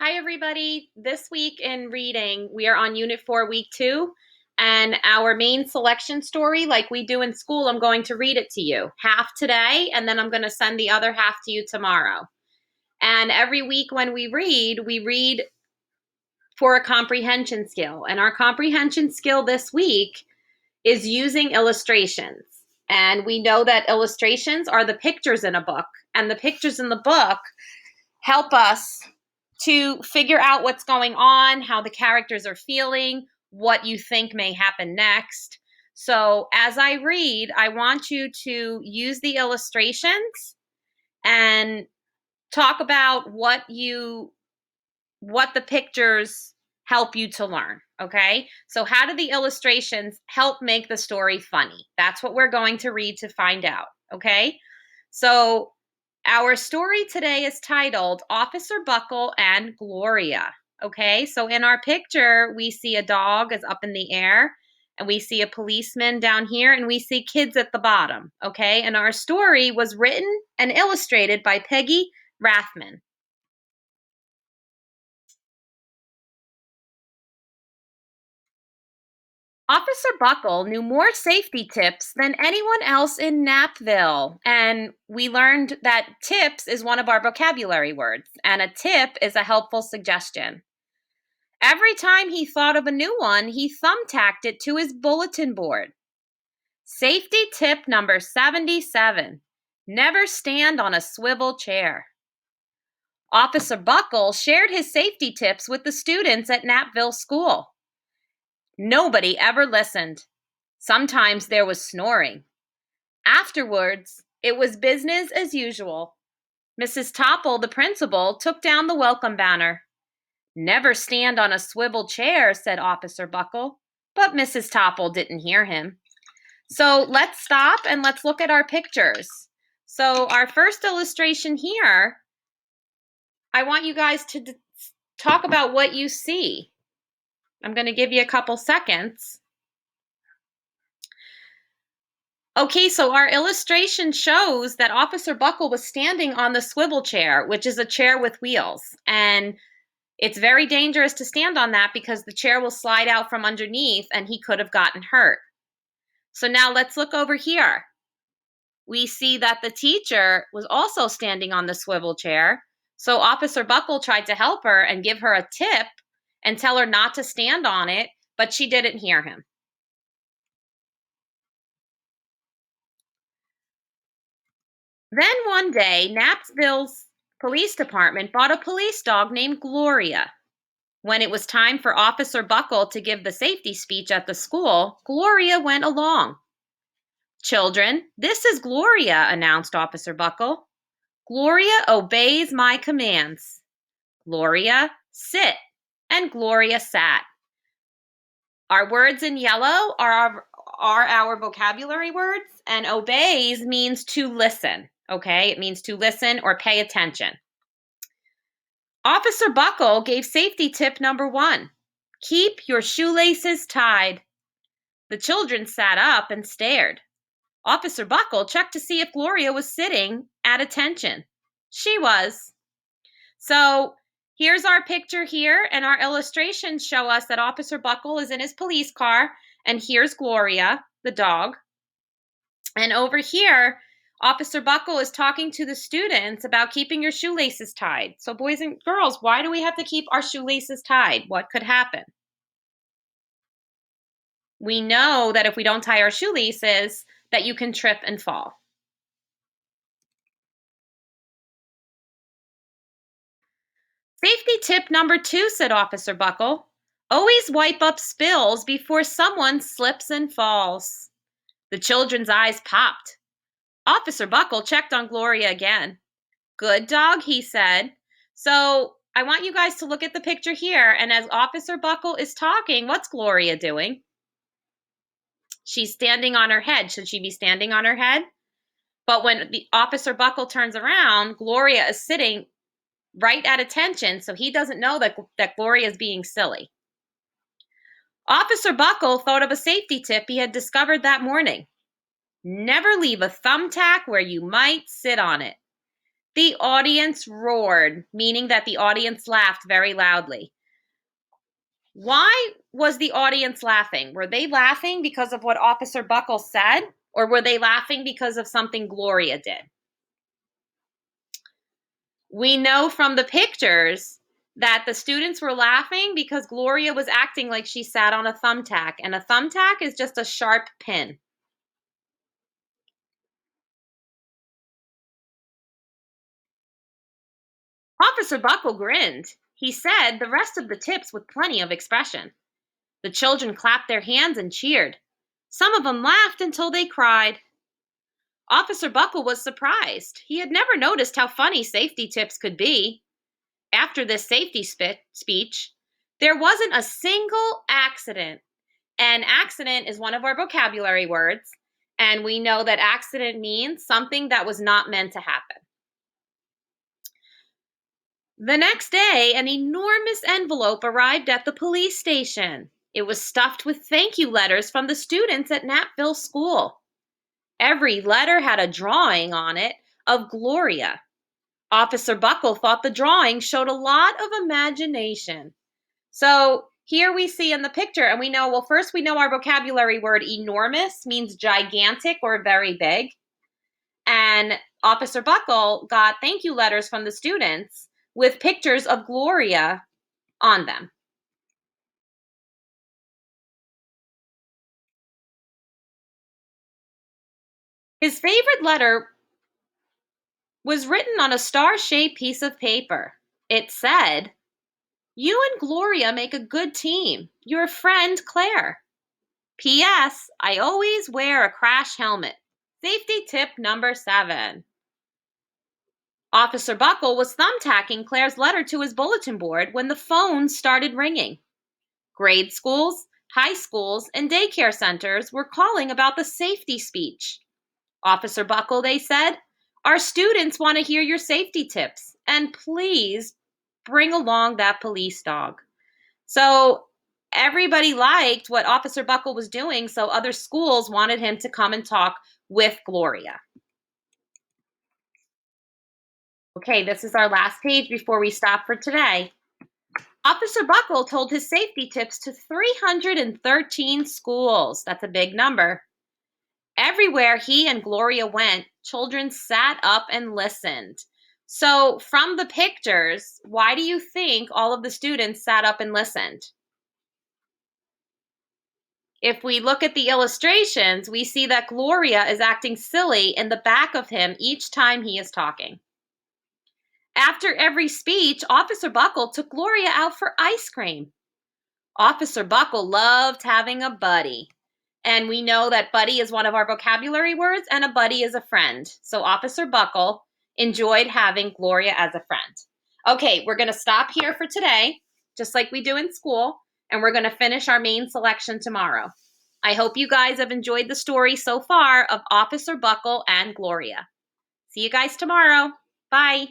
Hi, everybody. This week in reading, we are on Unit 4, Week 2, and our main selection story, like we do in school, I'm going to read it to you. Half today, and then I'm going to send the other half to you tomorrow. And every week when we read for a comprehension skill. And our comprehension skill this week is using illustrations. And we know that illustrations are the pictures in a book, and the pictures in the book help us to figure out what's going on, how the characters are feeling, what you think may happen next. So as I read, I want you to use the illustrations and talk about what the pictures help you to learn, okay? So how do the illustrations help make the story funny? That's what we're going to read to find out, okay? So our story today is titled Officer Buckle and Gloria. Okay, so in our picture, we see a dog is up in the air, and we see a policeman down here, and we see kids at the bottom. Okay, and our story was written and illustrated by Peggy Rathman. Officer Buckle knew more safety tips than anyone else in Napville. And we learned that tips is one of our vocabulary words, and a tip is a helpful suggestion. Every time he thought of a new one, he thumbtacked it to his bulletin board. Safety tip number 77. Never stand on a swivel chair. Officer Buckle shared his safety tips with the students at Napville School. Nobody ever listened. Sometimes there was snoring. Afterwards, it was business as usual. Mrs. Topple, the principal, took down the welcome banner. Never stand on a swivel chair, said Officer Buckle, but Mrs. Topple didn't hear him. So let's stop and let's look at our pictures. So our first illustration here, I want you guys to talk about what you see. I'm going to give you a couple seconds. Okay, so our illustration shows that Officer Buckle was standing on the swivel chair, which is a chair with wheels. And it's very dangerous to stand on that because the chair will slide out from underneath and he could have gotten hurt. So now let's look over here. We see that the teacher was also standing on the swivel chair. So Officer Buckle tried to help her and give her a tip and tell her not to stand on it, but she didn't hear him. Then one day, Knapsville's police department bought a police dog named Gloria. When it was time for Officer Buckle to give the safety speech at the school, Gloria went along. Children, this is Gloria, announced Officer Buckle. Gloria obeys my commands. Gloria, sit. And Gloria sat. Our words in yellow are our vocabulary words, and obeys means to listen, okay? It means to listen or pay attention. Officer Buckle gave safety tip number 1. Keep your shoelaces tied. The children sat up and stared. Officer Buckle checked to see if Gloria was sitting at attention. She was. So here's our picture here, and our illustrations show us that Officer Buckle is in his police car, and here's Gloria, the dog. And over here, Officer Buckle is talking to the students about keeping your shoelaces tied. So boys and girls, why do we have to keep our shoelaces tied? What could happen? We know that if we don't tie our shoelaces, that you can trip and fall. Safety tip number 2, said Officer Buckle. Always wipe up spills before someone slips and falls. The children's eyes popped. Officer Buckle checked on Gloria again. Good dog, he said. So I want you guys to look at the picture here, and as Officer Buckle is talking, what's Gloria doing? She's standing on her head. Should she be standing on her head? But when the Officer Buckle turns around, Gloria is sitting right at attention, so he doesn't know that Gloria is being silly. Officer Buckle thought of a safety tip he had discovered that morning. Never leave a thumbtack where you might sit on it. The audience roared, meaning that the audience laughed very loudly. Why was the audience laughing? Were they laughing because of what Officer Buckle said, or were they laughing because of something Gloria did? We know from the pictures that the students were laughing because Gloria was acting like she sat on a thumbtack, and a thumbtack is just a sharp pin. Officer Buckle grinned. He said the rest of the tips with plenty of expression. The children clapped their hands and cheered. Some of them laughed until they cried. Officer Buckle was surprised. He had never noticed how funny safety tips could be. After this safety speech, there wasn't a single accident. And accident is one of our vocabulary words, and we know that accident means something that was not meant to happen. The next day, an enormous envelope arrived at the police station. It was stuffed with thank you letters from the students at Knappville School. Every letter had a drawing on it of Gloria. Officer Buckle thought the drawing showed a lot of imagination. So here we see in the picture, and we know, well, first we know our vocabulary word enormous means gigantic or very big. And Officer Buckle got thank you letters from the students with pictures of Gloria on them. His favorite letter was written on a star-shaped piece of paper. It said, "You and Gloria make a good team. Your friend, Claire. P.S. I always wear a crash helmet. Safety tip number 7. Officer Buckle was thumbtacking Claire's letter to his bulletin board when the phone started ringing. Grade schools, high schools, and daycare centers were calling about the safety speech. Officer Buckle, they said, our students want to hear your safety tips, and please bring along that police dog. So everybody liked what Officer Buckle was doing, so other schools wanted him to come and talk with Gloria. Okay, this is our last page before we stop for today. Officer Buckle told his safety tips to 313 schools. That's a big number. Everywhere he and Gloria went, children sat up and listened. So, from the pictures, why do you think all of the students sat up and listened? If we look at the illustrations, we see that Gloria is acting silly in the back of him each time he is talking. After every speech, Officer Buckle took Gloria out for ice cream. Officer Buckle loved having a buddy. And we know that buddy is one of our vocabulary words, and a buddy is a friend. So Officer Buckle enjoyed having Gloria as a friend. Okay, we're going to stop here for today, just like we do in school, and we're going to finish our main selection tomorrow. I hope you guys have enjoyed the story so far of Officer Buckle and Gloria. See you guys tomorrow. Bye.